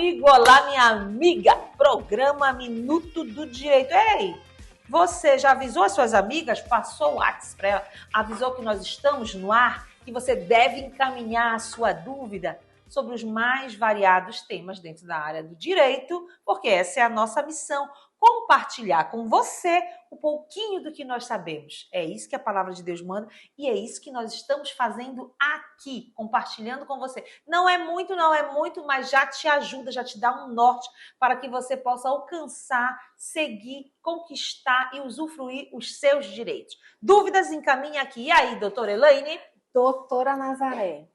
amigo, olá minha amiga, programa Minuto do Direito. Ei, você já avisou as suas amigas, passou o WhatsApp para ela, avisou que nós estamos no ar, que você deve encaminhar a sua dúvida sobre os mais variados temas dentro da área do direito, porque essa é a nossa missão, compartilhar com você um pouquinho do que nós sabemos. É isso que a palavra de Deus manda e é isso que nós estamos fazendo aqui, compartilhando com você. Não é muito, mas já te ajuda, já te dá um norte para que você possa alcançar, seguir, conquistar e usufruir os seus direitos. Dúvidas, encaminha aqui. E aí, doutora Elaine? Doutora Nazaré.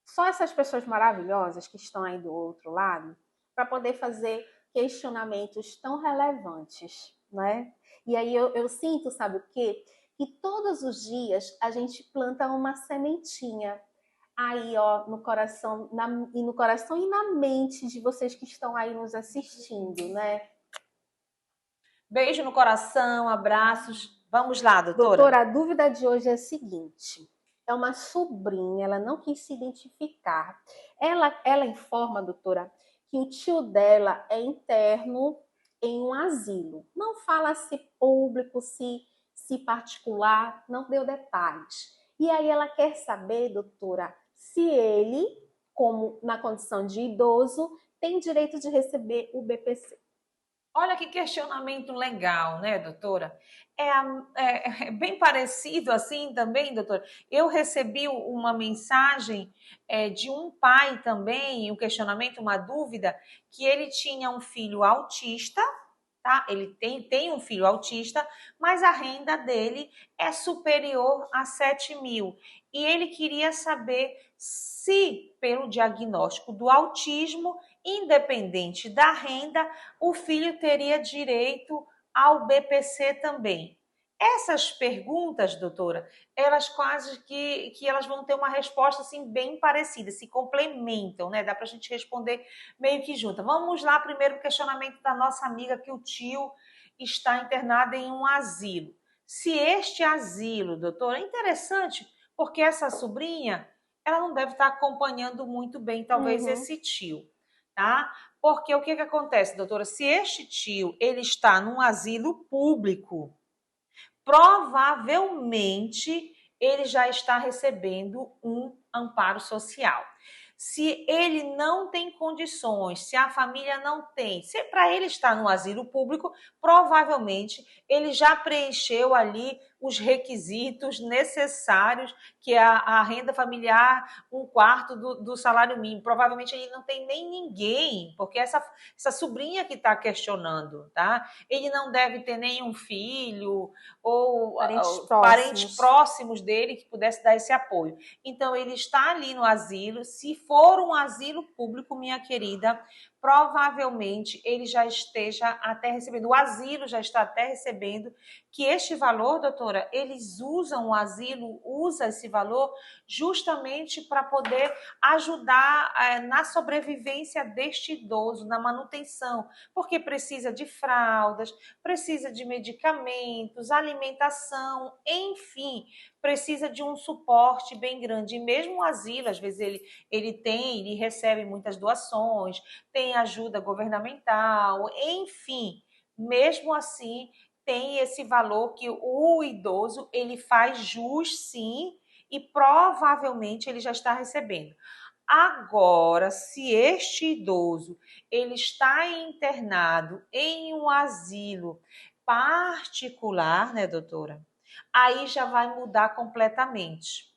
Só essas pessoas maravilhosas que estão aí do outro lado para poder fazer questionamentos tão relevantes, né? E aí eu sinto, sabe o quê? Que todos os dias a gente planta uma sementinha aí, ó, no coração, no coração e na mente de vocês que estão aí nos assistindo, né? Beijo no coração, abraços. Vamos lá, doutora. Doutora, a dúvida de hoje é a seguinte. É uma sobrinha, ela não quis se identificar. Ela informa, doutora, que o tio dela é interno em um asilo. Não fala se público, se particular, não deu detalhes. E aí ela quer saber, doutora, se ele, como na condição de idoso, tem direito de receber o BPC. Olha que questionamento legal, né, doutora? É bem parecido assim também, doutora. Eu recebi uma mensagem de um pai também, um questionamento, uma dúvida, que ele tinha um filho autista, tá? Ele tem um filho autista, mas a renda dele é superior a 7.000. E ele queria saber se, pelo diagnóstico do autismo, independente da renda, o filho teria direito ao BPC também. Essas perguntas, doutora, elas quase que elas vão ter uma resposta assim bem parecida, se complementam, né? Dá para a gente responder meio que junto. Vamos lá, primeiro questionamento da nossa amiga, que o tio está internado em um asilo. Se este asilo, doutora, é interessante, porque essa sobrinha, ela não deve estar acompanhando muito bem, talvez, esse tio, tá? Porque o que acontece, doutora? Se este tio, ele está num asilo público, provavelmente ele já está recebendo um amparo social. Se ele não tem condições, se a família não tem, se para ele estar no asilo público, provavelmente ele já preencheu ali os requisitos necessários, que é a renda familiar, 1/4 do salário mínimo. Provavelmente ele não tem nem ninguém, porque essa sobrinha que está questionando, tá? Ele não deve ter nenhum filho ou parentes próximos dele que pudesse dar esse apoio. Então, ele está ali no asilo. Se for um asilo público, minha querida, provavelmente ele já esteja até recebendo, o asilo já está até recebendo, que este valor, doutora, eles usam o asilo, usa esse valor justamente para poder ajudar na sobrevivência deste idoso, na manutenção, porque precisa de fraldas, precisa de medicamentos, alimentação, enfim, precisa de um suporte bem grande. E mesmo o asilo, às vezes ele recebe muitas doações, tem ajuda governamental, enfim, mesmo assim tem esse valor que o idoso ele faz jus, sim, e provavelmente ele já está recebendo. Agora, se este idoso ele está internado em um asilo particular, né, doutora? Aí já vai mudar completamente.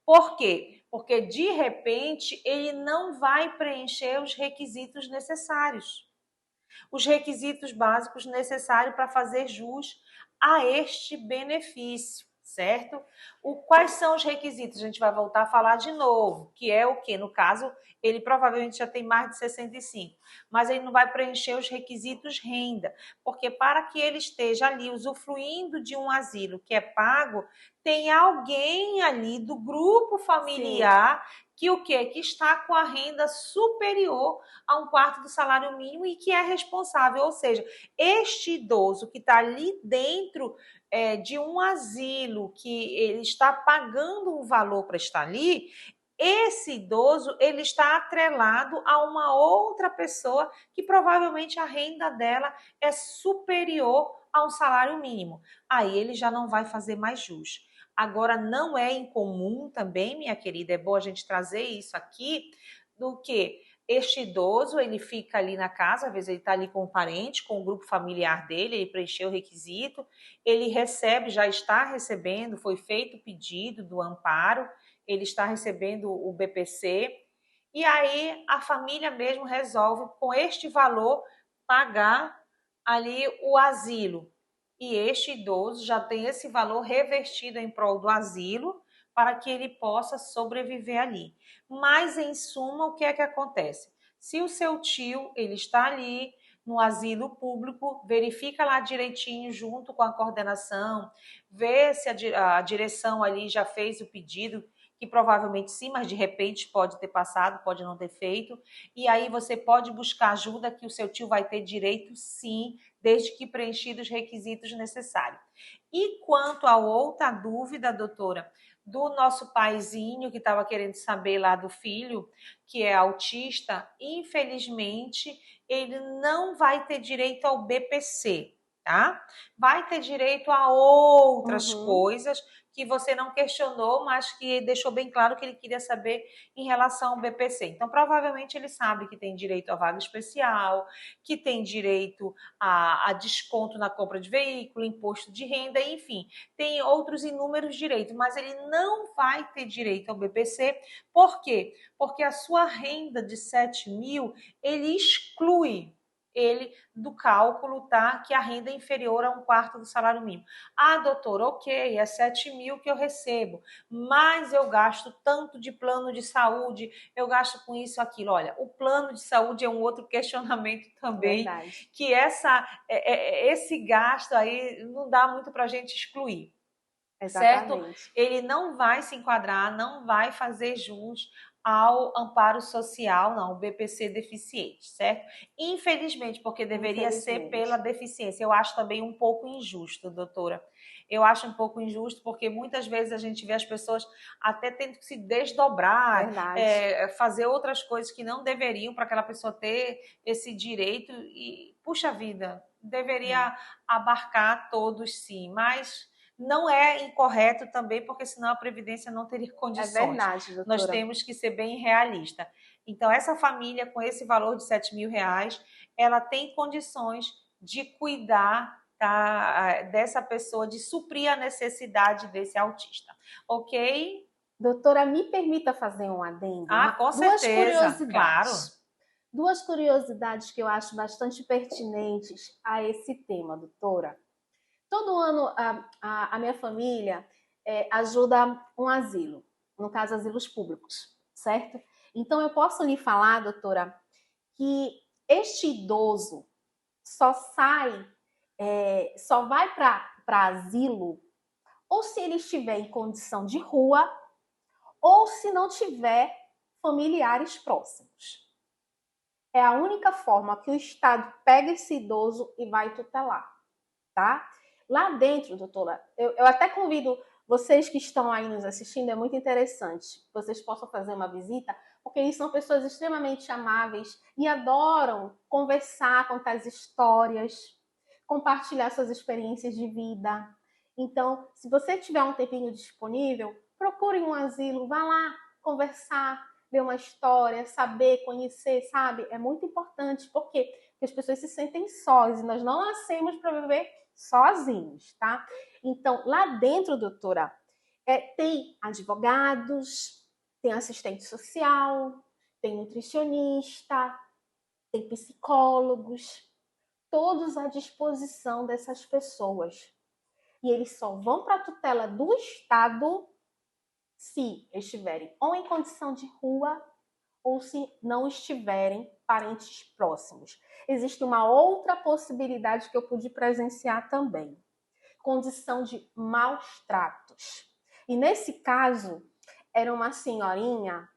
Por quê? Porque, de repente, ele não vai preencher os requisitos necessários. Os requisitos básicos necessários para fazer jus a este benefício, certo? Quais são os requisitos? A gente vai voltar a falar de novo, que é o quê? No caso, ele provavelmente já tem mais de 65, mas ele não vai preencher os requisitos renda, porque para que ele esteja ali usufruindo de um asilo que é pago, tem alguém ali do grupo familiar que o quê? Que está com a renda superior a 1/4 do salário mínimo e que é responsável, ou seja, este idoso que está ali dentro de um asilo, que ele está pagando um valor para estar ali, esse idoso ele está atrelado a uma outra pessoa que provavelmente a renda dela é superior a um salário mínimo. Aí ele já não vai fazer mais jus. Agora, não é incomum também, minha querida, é bom a gente trazer isso aqui, do que este idoso, ele fica ali na casa, às vezes ele está ali com o parente, com o grupo familiar dele, ele preencheu o requisito, ele recebe, já está recebendo, foi feito o pedido do amparo, ele está recebendo o BPC, e aí a família mesmo resolve, com este valor, pagar ali o asilo. E este idoso já tem esse valor revertido em prol do asilo para que ele possa sobreviver ali. Mas, em suma, o que é que acontece? Se o seu tio ele está ali no asilo público, verifica lá direitinho junto com a coordenação, vê se a direção ali já fez o pedido, que provavelmente sim, mas de repente pode ter passado, pode não ter feito, e aí você pode buscar ajuda que o seu tio vai ter direito sim, desde que preenchidos os requisitos necessários. E quanto a outra dúvida, doutora, do nosso paizinho que estava querendo saber lá do filho, que é autista, infelizmente ele não vai ter direito ao BPC, tá? Vai ter direito a outras coisas que você não questionou, mas que deixou bem claro que ele queria saber em relação ao BPC. Então, provavelmente ele sabe que tem direito a vaga especial, que tem direito a desconto na compra de veículo, imposto de renda, enfim, tem outros inúmeros direitos, mas ele não vai ter direito ao BPC. Por quê? Porque a sua renda de 7 mil, ele exclui ele do cálculo, tá? Que a renda é inferior a um quarto do salário mínimo. Ah, doutor, ok, é 7 mil que eu recebo, mas eu gasto tanto de plano de saúde, eu gasto com isso, aquilo. Olha, o plano de saúde é um outro questionamento também, Verdade. que esse gasto aí não dá muito para a gente excluir. Certo? Exatamente. Ele não vai se enquadrar, não vai fazer jus ao amparo social, não, o BPC deficiente, certo? Infelizmente, porque deveria ser pela Infelizmente. deficiência. Eu acho também um pouco injusto, doutora. Eu acho um pouco injusto porque muitas vezes a gente vê as pessoas até tendo que se desdobrar, Verdade. fazer outras coisas que não deveriam para aquela pessoa ter esse direito e, puxa vida, deveria abarcar todos sim, mas não é incorreto também, porque senão a Previdência não teria É condições. verdade, Nós doutora. temos que ser bem realista. Então, essa família, com esse valor de 7 mil reais, ela tem condições de cuidar, tá, dessa pessoa, de suprir a necessidade desse autista. Ok? Doutora, me permita fazer um adendo, Ah, com duas certeza, claro. curiosidades. Duas curiosidades que eu acho bastante pertinentes a esse tema, doutora. Todo ano a minha família ajuda um asilo, no caso, asilos públicos, certo? Então, eu posso lhe falar, doutora, que este idoso só sai, só vai para asilo ou se ele estiver em condição de rua ou se não tiver familiares próximos. É a única forma que o Estado pega esse idoso e vai tutelar, tá? Lá dentro, doutora, eu até convido vocês que estão aí nos assistindo, é muito interessante que vocês possam fazer uma visita, porque eles são pessoas extremamente amáveis e adoram conversar, contar as histórias, compartilhar suas experiências de vida. Então, se você tiver um tempinho disponível, procure um asilo, vá lá conversar, ver uma história, saber, conhecer, sabe? É muito importante, porque as pessoas se sentem sós e nós não nascemos para viver sozinhos, tá? Então, lá dentro, doutora, tem advogados, tem assistente social, tem nutricionista, tem psicólogos, todos à disposição dessas pessoas. E eles só vão para a tutela do Estado se estiverem ou em condição de rua ou se não estiverem parentes próximos. Existe uma outra possibilidade que eu pude presenciar também: condição de maus tratos. E nesse caso, era uma senhorinha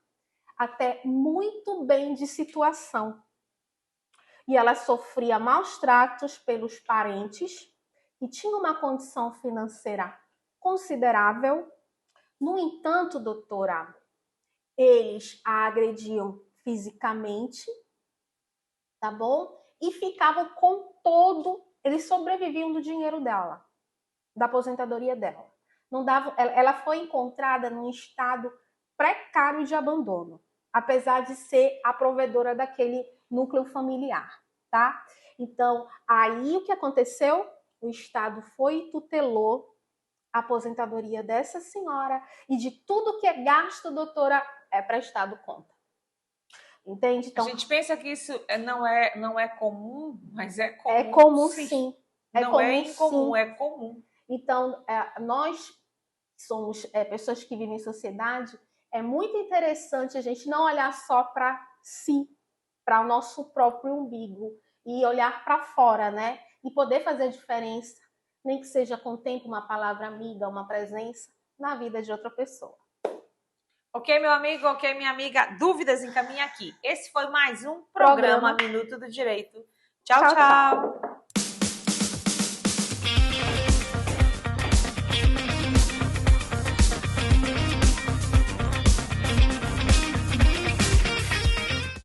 até muito bem de situação. E ela sofria maus tratos pelos parentes e tinha uma condição financeira considerável. No entanto, doutora, eles a agrediam fisicamente, tá bom? E ficavam com todo, eles sobreviviam do dinheiro dela, da aposentadoria dela. Não dava, ela foi encontrada num estado precário de abandono, apesar de ser a provedora daquele núcleo familiar, tá? Então, aí o que aconteceu? O Estado foi e tutelou a aposentadoria dessa senhora e de tudo que é gasto, doutora, é prestado conta. Entende? A Então, gente pensa que isso não é comum, mas é é comum, comum sim. sim. É Não é comum incomum, sim. é comum. Então, nós somos pessoas que vivem em sociedade, é muito interessante a gente não olhar só para si, para o nosso próprio umbigo, e olhar para fora, né? E poder fazer a diferença, nem que seja com o tempo, uma palavra amiga, uma presença na vida de outra pessoa. Ok, meu amigo, ok, minha amiga. Dúvidas, encaminha aqui. Esse foi mais um programa Minuto do Direito. Tchau, Tchau, tchau. tchau.